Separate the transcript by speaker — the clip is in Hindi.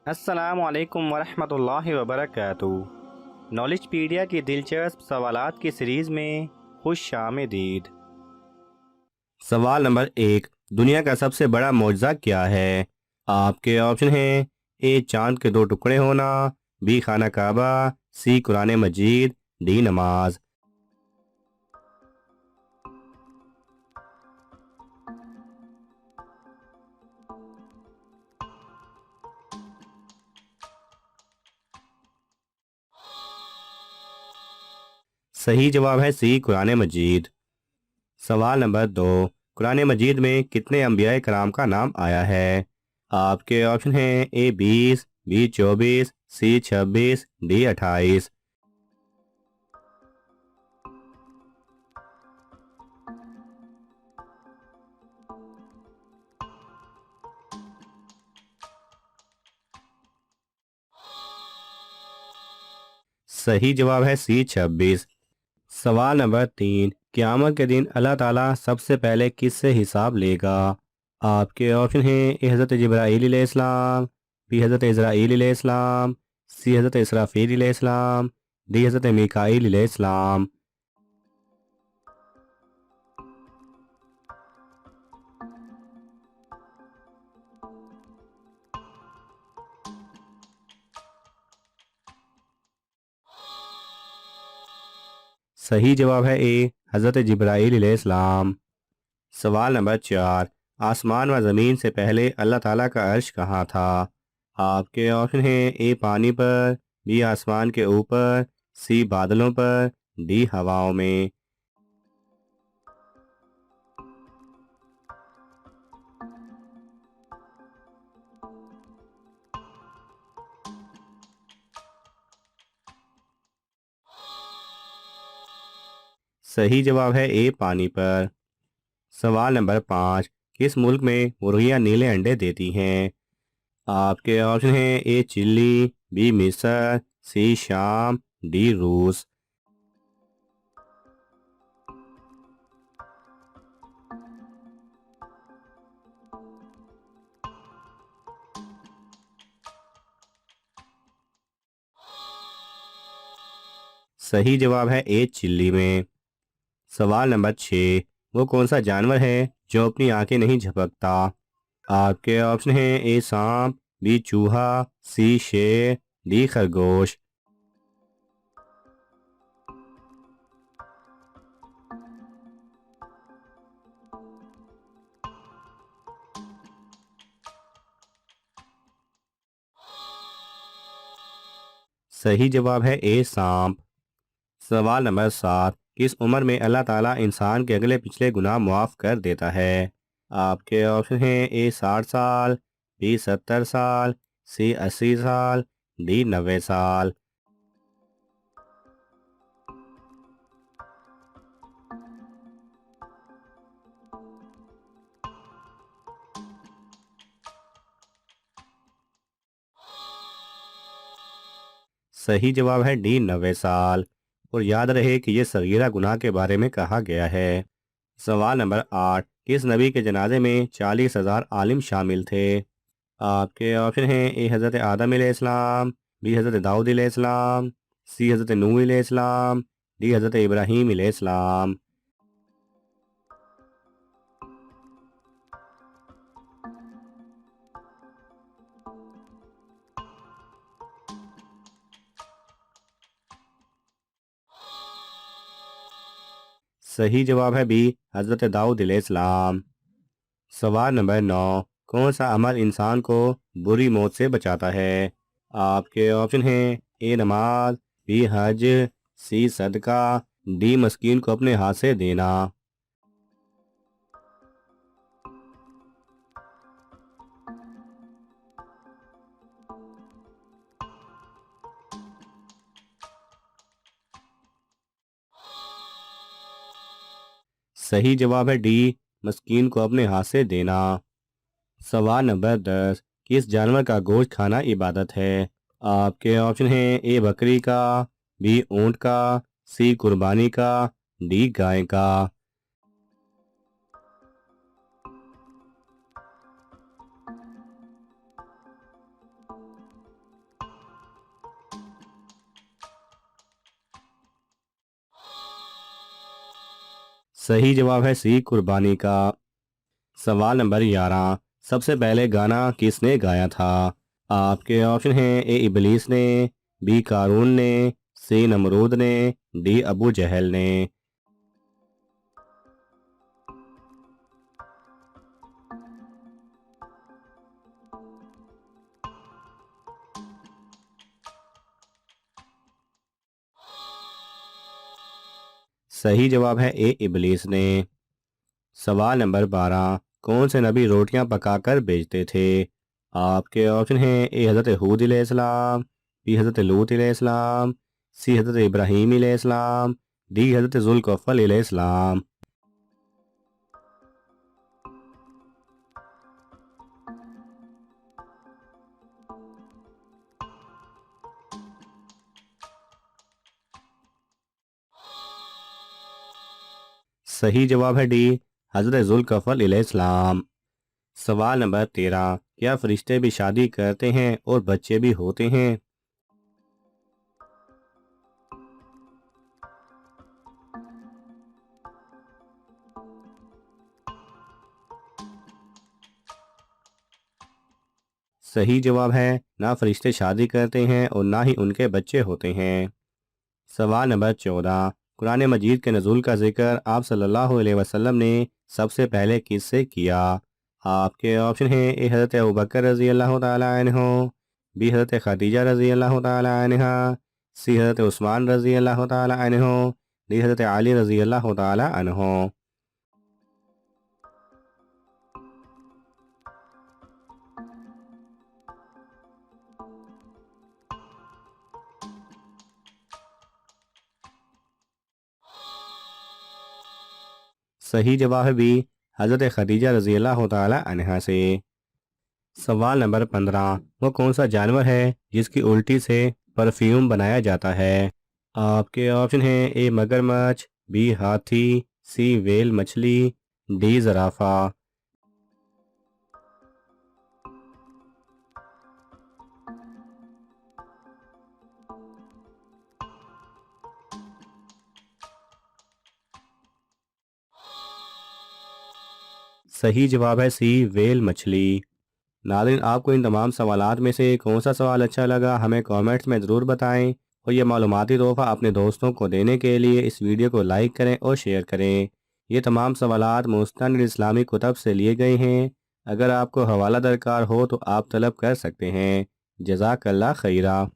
Speaker 1: अस्सलाम वालेकुम वरहमतुल्लाहि वबरकातुहू। नॉलेजपीडिया की दिलचस्प सवालात की सीरीज़ में खुश आमदीद। सवाल नंबर 1। दुनिया का सबसे बड़ा मोजज़ा क्या है? आपके ऑप्शन हैं ए चांद के दो टुकड़े होना, बी खाना काबा, सी कुरान मजीद, डी नमाज। सही जवाब है सी कुरान मजीद। सवाल नंबर 2। कुरान मजीद में कितने अम्बिया कराम का नाम आया है? आपके ऑप्शन हैं ए 20, बी 24, सी 26, डी 28। सही जवाब है सी 26। सवाल नंबर 3। क़यामत के दिन अल्लाह ताला सबसे पहले किससे हिसाब लेगा? आपके ऑप्शन हैं ए हज़रत जिब्राईल अलैहिस्सलाम, बी हज़रत इज़राईल अलैहिस्सलाम, सी हज़रत इसराफील अलैहिस्सलाम, डी हज़रत मीकाईल अलैहिस्सलाम। सही जवाब है ए हज़रत जिब्राईल अलैहिस्सलाम। सवाल नंबर 4। आसमान व ज़मीन से पहले अल्लाह ताला का अर्श कहाँ था? आपके ऑप्शन हैं ए पानी पर, बी आसमान के ऊपर, सी बादलों पर, डी हवाओं में। सही जवाब है ए पानी पर। सवाल नंबर 5। किस मुल्क में मुर्गियाँ नीले अंडे देती हैं? आपके ऑप्शन हैं ए चिली, बी मिस्र, सी शाम, डी रूस। सही जवाब है ए चिल्ली में। सवाल नंबर 6। वो कौन सा जानवर है जो अपनी आंखें नहीं झपकता? आपके ऑप्शन हैं ए सांप, बी चूहा, सी शेर, डी खरगोश। सही जवाब है ए सांप। सवाल नंबर 7। किस उम्र में अल्लाह ताला इंसान के अगले पिछले गुनाह मुआफ़ कर देता है? आपके ऑप्शन हैं ए 60 साल, बी 70 साल, सी 80 साल, डी 90 साल। सही जवाब है डी 90 साल। और याद रहे कि यह सगीरा गुनाह के बारे में कहा गया है। सवाल नंबर 8। किस नबी के जनाजे में 40,000 आलिम शामिल थे? आपके ऑप्शन हैं ए हज़रत आदम अलैहिस्सलाम, बी हज़रत दाऊद अलैहिस्सलाम, सी हज़रत नूह अलैहिस्सलाम, डी हज़रत इब्राहीम अलैहिस्सलाम। सही जवाब है बी हज़रत दाऊद अलैहिस्सलाम। सवाल नंबर 9। कौन सा अमल इंसान को बुरी मौत से बचाता है? आपके ऑप्शन हैं ए नमाज, बी हज, सी सदका, डी मस्कीन को अपने हाथ से देना। सही जवाब है डी मस्कीन को अपने हाथ से देना। सवाल नंबर 10। किस जानवर का गोश्त खाना इबादत है? आपके ऑप्शन हैं ए बकरी का, बी ऊंट का, सी कुर्बानी का, डी गाय का। सही जवाब है सी, कुर्बानी का। सवाल नंबर 11, सबसे पहले गाना किसने गाया था? आपके ऑप्शन हैं ए इबलीस ने, बी कारून ने, सी नमरूद ने, डी अबू जहल ने। सही जवाब है ए इबलीस ने। सवाल नंबर 12, कौन से नबी रोटियां पकाकर बेचते थे? आपके ऑप्शन हैं ए हज़रत हूद अलैहिस्सलाम, बी हज़रत लूत अलैहिस्सलाम, सी हज़रत इब्राहीम अलैहिस्सलाम, डी हज़रत जुल्कफल अलैहिस्सलाम। सही जवाब है डी, हज़रत जुल्कफल अलैहिस्सलाम। सवाल नंबर 13, क्या फरिश्ते भी शादी करते हैं और बच्चे भी होते हैं? सही जवाब है ना, फरिश्ते शादी करते हैं और ना ही उनके बच्चे होते हैं। सवाल नंबर 14, कुरान मजीद के नज़ूल का जिक्र आप सल्लल्लाहु अलैहि वसल्लम ने सबसे पहले किससे किया? आपके ऑप्शन हैं ए हज़रत अबू बकर रज़ी अल्लाह तआला अन्हो, बी हज़रत खदीजा रज़ी अल्लाह तआला अन्हा, सी हज़रत उस्मान रज़ी अल्लाह तआला अन्हो, डी हज़रत अली रज़ी अल्लाह तआला अन्हो। सही जवाब है बी, हज़रत खदीजा रज़ी अल्लाह तआला अन्हा से। सवाल नंबर 15, वो कौन सा जानवर है जिसकी उल्टी से परफ्यूम बनाया जाता है? आपके ऑप्शन हैं ए मगरमच्छ, बी हाथी, सी वेल मछली, डी जराफा। सही जवाब है सी, वेल मछली। नाज़रीन, आपको इन तमाम सवालात में से कौन सा सवाल अच्छा लगा हमें कमेंट्स में ज़रूर बताएं, और ये मालूमाती तोहफ़ा अपने दोस्तों को देने के लिए इस वीडियो को लाइक करें और शेयर करें। ये तमाम सवालात मुस्तनिद इस्लामी कुतब से लिए गए हैं। अगर आपको हवाला दरकार हो तो आप तलब कर सकते हैं। जज़ाकल्लाह खैरा।